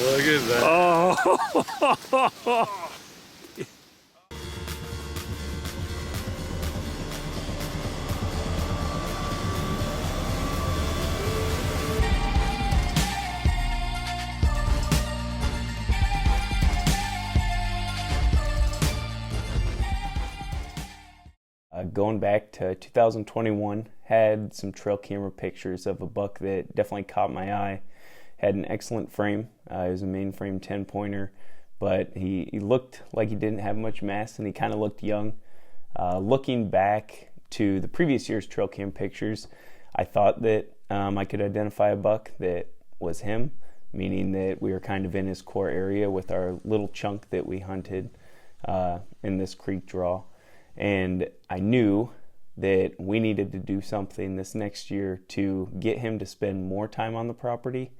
Look at that. Oh! Going back to 2021, had some trail camera pictures of a buck that definitely caught my eye. Had an excellent frame. It was a mainframe 10-pointer, but he looked like he didn't have much mass, and he kind of looked young. Looking back to the previous year's trail cam pictures, I thought that I could identify a buck that was him, meaning that we were kind of in his core area with our little chunk that we hunted in this creek draw. And I knew that we needed to do something this next year to get him to spend more time on the property.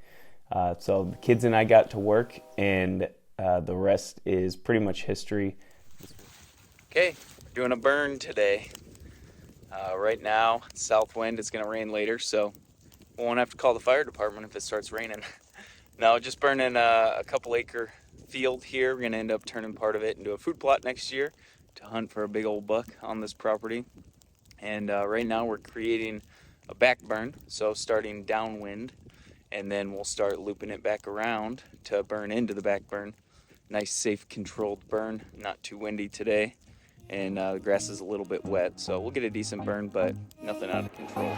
So the kids and I got to work, and the rest is pretty much history. Okay, we're doing a burn today. Right now, south wind, it's gonna rain later, so we won't have to call the fire department if it starts raining. No, just burning a couple acre field here. We're gonna end up turning part of it into a food plot next year to hunt for a big old buck on this property. And right now we're creating a back burn, so starting downwind, and then we'll start looping it back around to burn into the back burn. Nice, safe, controlled burn, not too windy today, and the grass is a little bit wet, so we'll get a decent burn, but nothing out of control.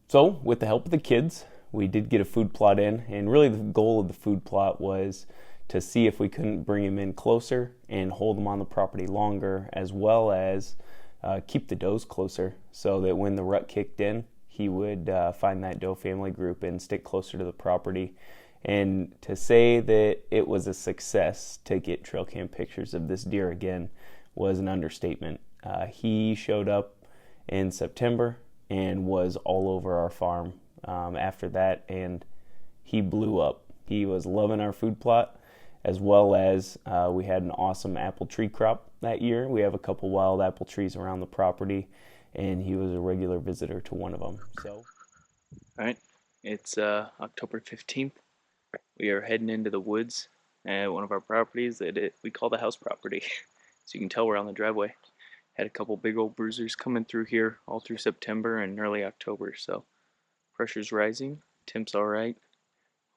So with the help of the kids, we did get a food plot in, and really the goal of the food plot was to see if we couldn't bring him in closer and hold him on the property longer, as well as keep the does closer, so that when the rut kicked in, he would find that doe family group and stick closer to the property. And to say that it was a success to get trail cam pictures of this deer again was an understatement. He showed up in September and was all over our farm after that, and he blew up. He was loving our food plot, as well as we had an awesome apple tree crop that year. We have a couple wild apple trees around the property, and he was a regular visitor to one of them. So, All right, it's October 15th. We are heading into the woods at one of our properties that we call the house property. So you can tell we're on the driveway. Had a couple big old bruisers coming through here all through September and early October, so pressure's rising. Temp's all right.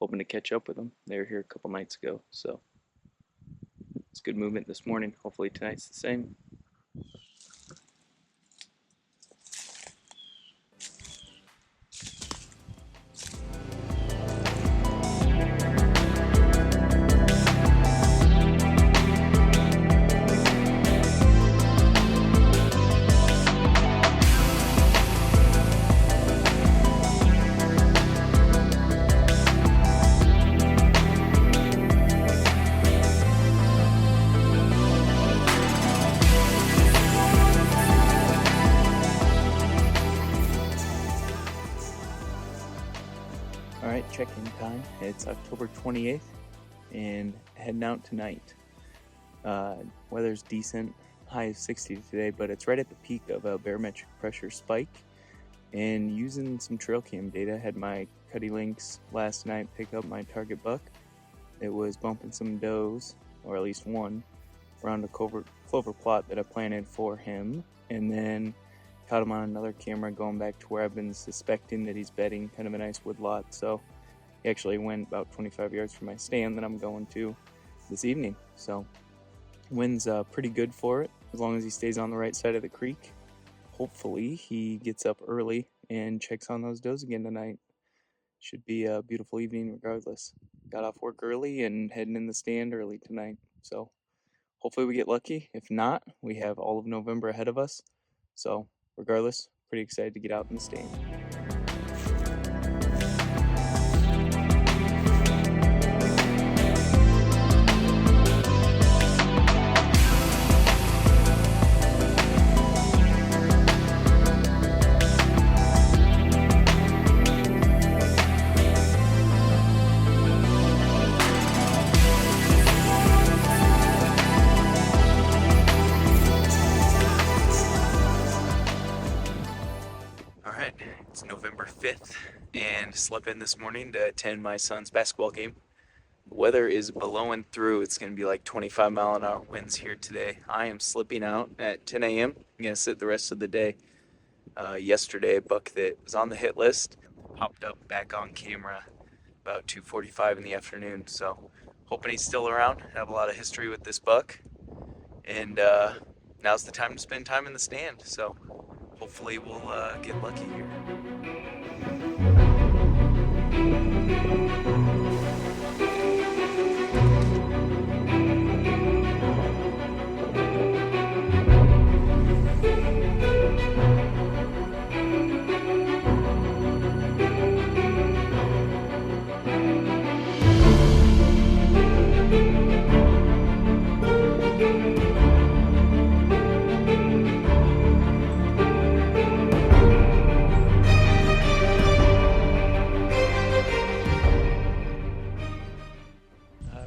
Hoping to catch up with them. They were here a couple nights ago, so it's good movement this morning. Hopefully tonight's the same. Alright, check-in time. It's October 28th and heading out tonight. Weather's decent, high of 60 today, but it's right at the peak of a barometric pressure spike. And using some trail cam data, had my Cuddy Lynx last night pick up my target buck. It was bumping some does, or at least one, around a clover plot that I planted for him, and then caught him on another camera going back to where I've been suspecting that he's bedding, kind of a nice wood lot. So he actually went about 25 yards from my stand that I'm going to this evening. So wind's pretty good for it, as long as he stays on the right side of the creek. hopefully he gets up early and checks on those does again tonight. Should be a beautiful evening regardless. Got off work early and heading in the stand early tonight. So hopefully we get lucky. If not, we have all of November ahead of us. So regardless, pretty excited to get out in the stand. Alright, it's November 5th and slept in this morning to attend my son's basketball game. The weather is blowing through. It's going to be like 25-mile-an-hour winds here today. I am slipping out at 10 a.m. I'm going to sit the rest of the day. Yesterday, a buck that was on the hit list popped up back on camera about 2:45 in the afternoon. So hoping he's still around. I have a lot of history with this buck. And now's the time to spend time in the stand. So hopefully we'll get lucky here.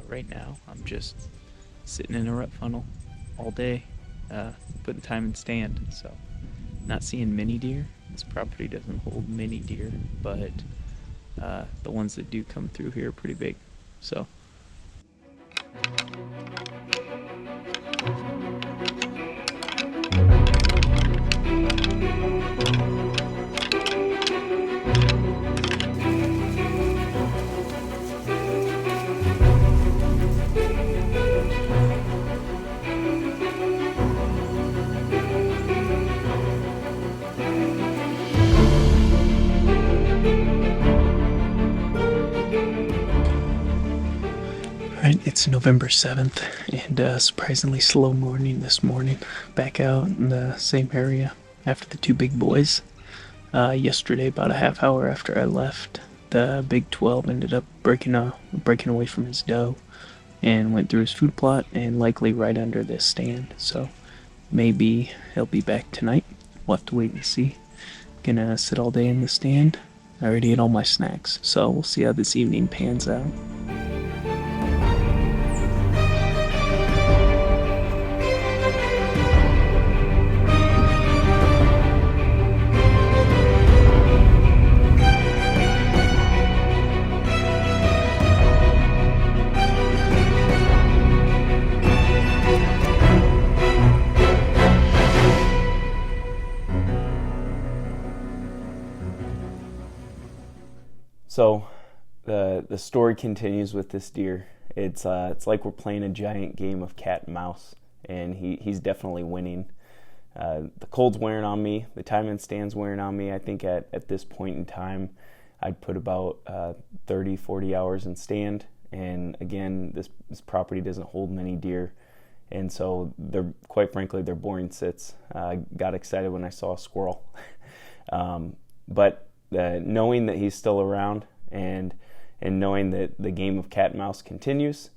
Right now, I'm just sitting in a rut funnel all day, putting time in stand. So, not seeing many deer. This property doesn't hold many deer, but the ones that do come through here are pretty big. So. Alright, it's November 7th, and surprisingly slow morning this morning. Back out in the same area after the two big boys. Yesterday, about a half hour after I left, the big 12 ended up breaking away from his doe and went through his food plot and likely right under this stand. So maybe he'll be back tonight. We'll have to wait and see. Gonna sit all day in the stand. I already ate all my snacks, so we'll see how this evening pans out. So the story continues with this deer. It's like we're playing a giant game of cat and mouse, and he's definitely winning. The cold's wearing on me. The time in stand's wearing on me. I think at this point in time, I'd put about 30, 40 hours in stand. And again, this property doesn't hold many deer. And so quite frankly, they're boring sits. I got excited when I saw a squirrel. But knowing that he's still around and knowing that the game of cat and mouse continues,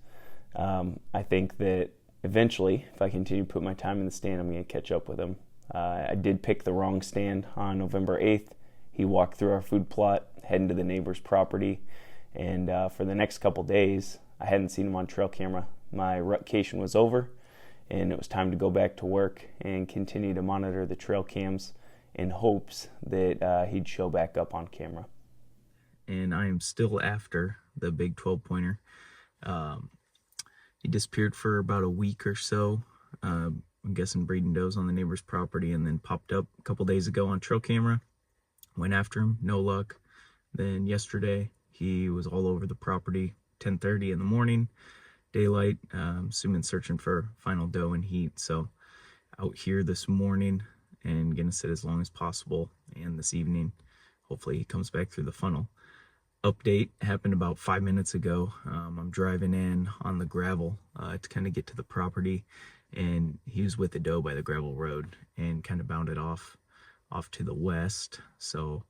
I think that eventually, if I continue to put my time in the stand, I'm going to catch up with him. I did pick the wrong stand on November 8th. He walked through our food plot, heading to the neighbor's property, and for the next couple days, I hadn't seen him on trail camera. My rutcation was over, and it was time to go back to work and continue to monitor the trail cams in hopes that he'd show back up on camera. And I am still after the big 12-pointer. He disappeared for about a week or so. I'm guessing breeding does on the neighbor's property, and then popped up a couple days ago on trail camera. Went after him, no luck. Then yesterday, he was all over the property, 10:30 in the morning, daylight, assuming searching for final doe and heat. So out here this morning, and gonna sit as long as possible. And this evening, hopefully he comes back through the funnel. Update happened about 5 minutes ago. I'm driving in on the gravel to kind of get to the property, and he was with the doe by the gravel road and kind of bounded off to the west, so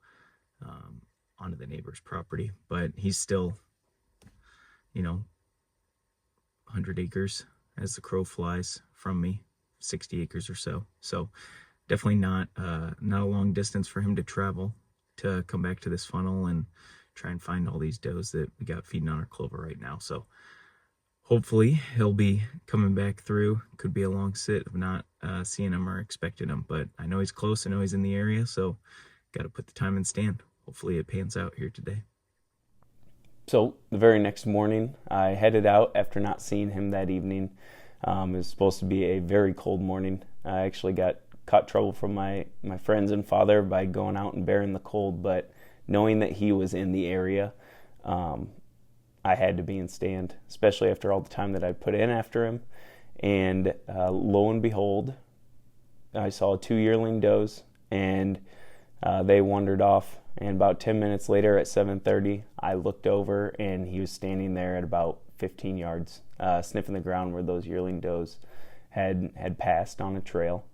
onto the neighbor's property. But he's still, 100 acres as the crow flies from me, 60 acres or so. So definitely not a long distance for him to travel to come back to this funnel and try and find all these does that we got feeding on our clover right now. So hopefully he'll be coming back through. Could be a long sit of not seeing him or expecting him, but I know he's close. I know he's in the area, so got to put the time in stand. Hopefully it pans out here today. So the very next morning, I headed out after not seeing him that evening. It was supposed to be a very cold morning. I actually caught trouble from my friends and father by going out and bearing the cold, but knowing that he was in the area, I had to be in stand, especially after all the time that I put in after him. And lo and behold, I saw 2 yearling does, and they wandered off. And about 10 minutes later at 7:30, I looked over, and he was standing there at about 15 yards, sniffing the ground where those yearling does had passed on a trail.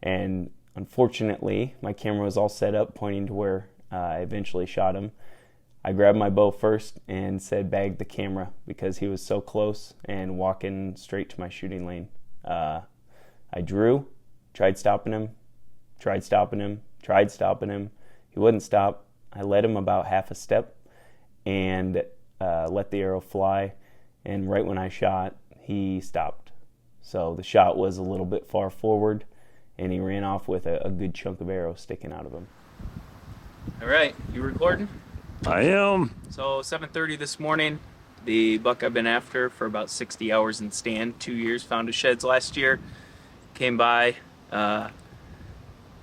And unfortunately, my camera was all set up pointing to where I eventually shot him. I grabbed my bow first and said bag the camera because he was so close and walking straight to my shooting lane. I drew, tried stopping him. He wouldn't stop. I led him about half a step and let the arrow fly, and right when I shot, he stopped. So the shot was a little bit far forward, and he ran off with a good chunk of arrow sticking out of him. All right, you recording? I am. So 7:30 this morning, the buck I've been after for about 60 hours in stand, 2 years, found his sheds last year, came by,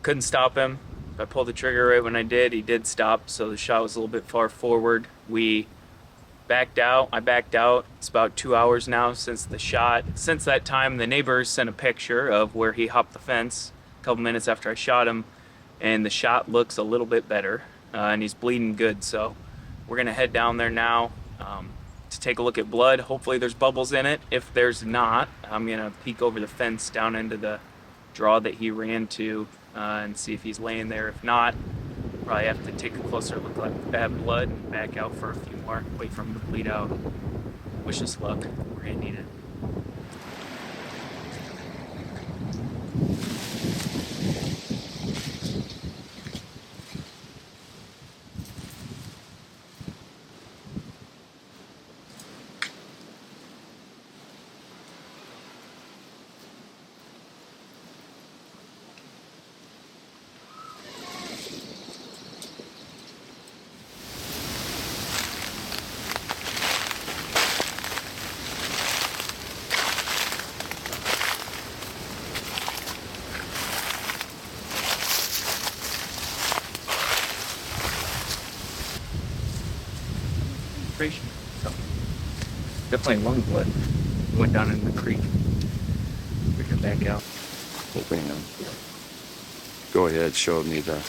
couldn't stop him. I pulled the trigger right when I did. He did stop, so the shot was a little bit far forward. We backed out. I backed out. It's about 2 hours now since the shot. Since that time, the neighbors sent a picture of where he hopped the fence a couple minutes after I shot him, and the shot looks a little bit better, and he's bleeding good. So we're going to head down there now to take a look at blood. Hopefully there's bubbles in it. If there's not, I'm going to peek over the fence down into the draw that he ran to and see if he's laying there. If not, probably have to take a closer look at that blood and back out for a few more, wait for him to bleed out. Wish us luck. We're going to need it. So definitely lung blood. Went down in the creek. We can back out. Bam. Go ahead, show me the.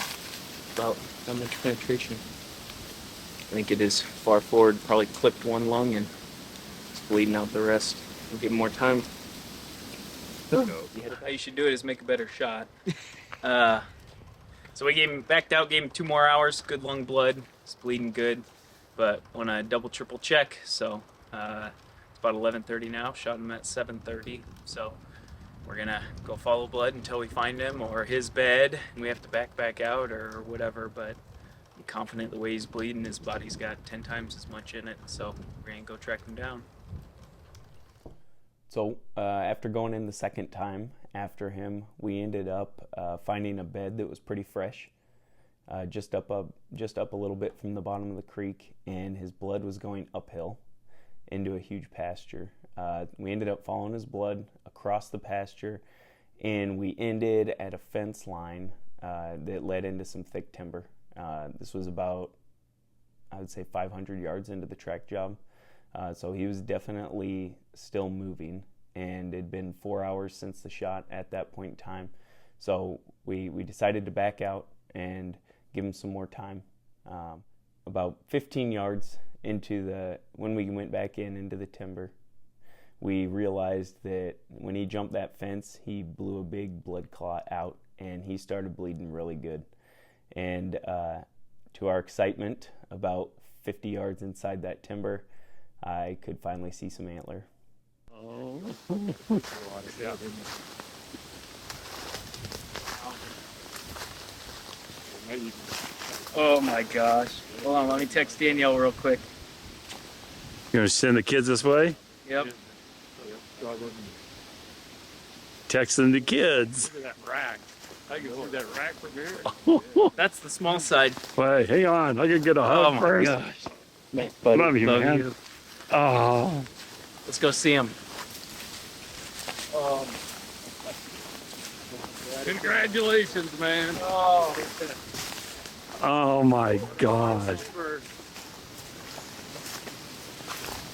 About how much penetration? I think it is far forward. Probably clipped one lung and it's bleeding out the rest. We'll give him more time. How you should do it is make a better shot. So we backed out, gave him 2 more hours. Good lung blood. It's bleeding good. But want to double, triple check. So it's about 11:30 now. Shot him at 7:30. So we're gonna go follow blood until we find him or his bed, and we have to back out or whatever. But I'm confident the way he's bleeding, his body's got 10 times as much in it. So we're gonna go track him down. So after going in the second time after him, we ended up finding a bed that was pretty fresh, just up a little bit from the bottom of the creek, and his blood was going uphill into a huge pasture. We ended up following his blood across the pasture, and we ended at a fence line that led into some thick timber. This was about, I would say, 500 yards into the track job. So he was definitely still moving, and it had been 4 hours since the shot at that point in time. So we decided to back out and give him some more time. About 15 yards when we went back into the timber, we realized that when he jumped that fence, he blew a big blood clot out, and he started bleeding really good. And to our excitement, about 50 yards inside that timber, I could finally see some antler. Oh. Oh my gosh. Hold on, let me text Danielle real quick. You gonna send the kids this way? Yep. Texting the kids. Look at that rack. I can see that rack from here. That's the small side. Wait, hang on. I can get a hug Oh my first. gosh. Love you, man. Oh. Let's go see him. Congratulations, man. Oh my God.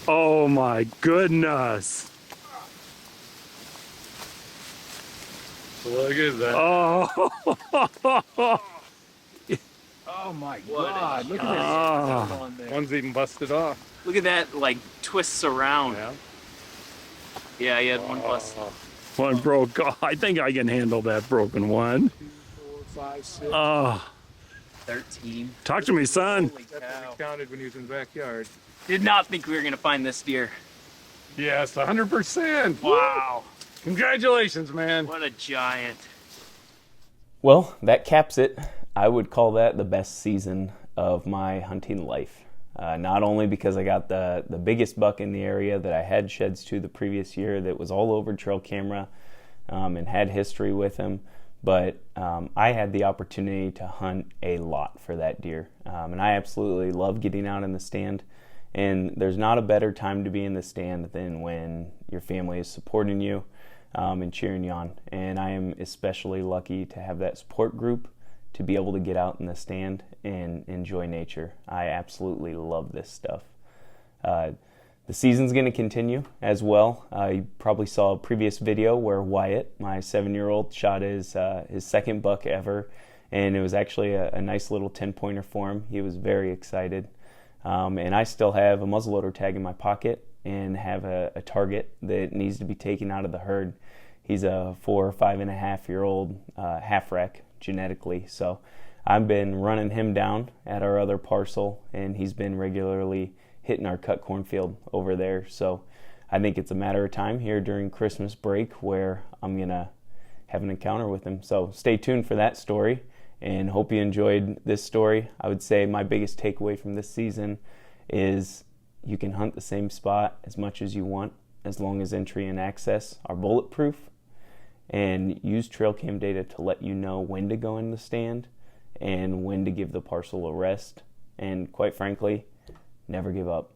Oh my goodness. Look at that. Oh. Oh my What a God. Look at Oh. that. One's even busted off. Look at that, like, twists around. Yeah. Yeah, he had one bust. One broke. Oh, I think I can handle that broken one. 2, 4, 5, 6. Oh. 13. Talk to me, son. Holy That's cow. what he counted when he was in the backyard. Did not think we were going to find this deer. Yes, 100%. Wow. Congratulations, man. What a giant. Well, that caps it. I would call that the best season of my hunting life. Not only because I got the biggest buck in the area that I had sheds to the previous year that was all over trail camera and had history with him, but I had the opportunity to hunt a lot for that deer. And I absolutely love getting out in the stand. And there's not a better time to be in the stand than when your family is supporting you and cheering you on. And I am especially lucky to have that support group to be able to get out in the stand and enjoy nature. I absolutely love this stuff. The season's going to continue as well. You probably saw a previous video where Wyatt, my 7-year-old, shot his second buck ever, and it was actually a nice little 10-pointer for him. He was very excited. And I still have a muzzleloader tag in my pocket and have a target that needs to be taken out of the herd. He's a 4 or 5.5-year-old half-wreck genetically, so I've been running him down at our other parcel, and he's been regularly hitting our cut cornfield over there. So I think it's a matter of time here during Christmas break where I'm gonna have an encounter with him. So stay tuned for that story, and hope you enjoyed this story. I would say my biggest takeaway from this season is you can hunt the same spot as much as you want as long as entry and access are bulletproof, and use trail cam data to let you know when to go in the stand and when to give the parcel a rest. And quite frankly, never give up.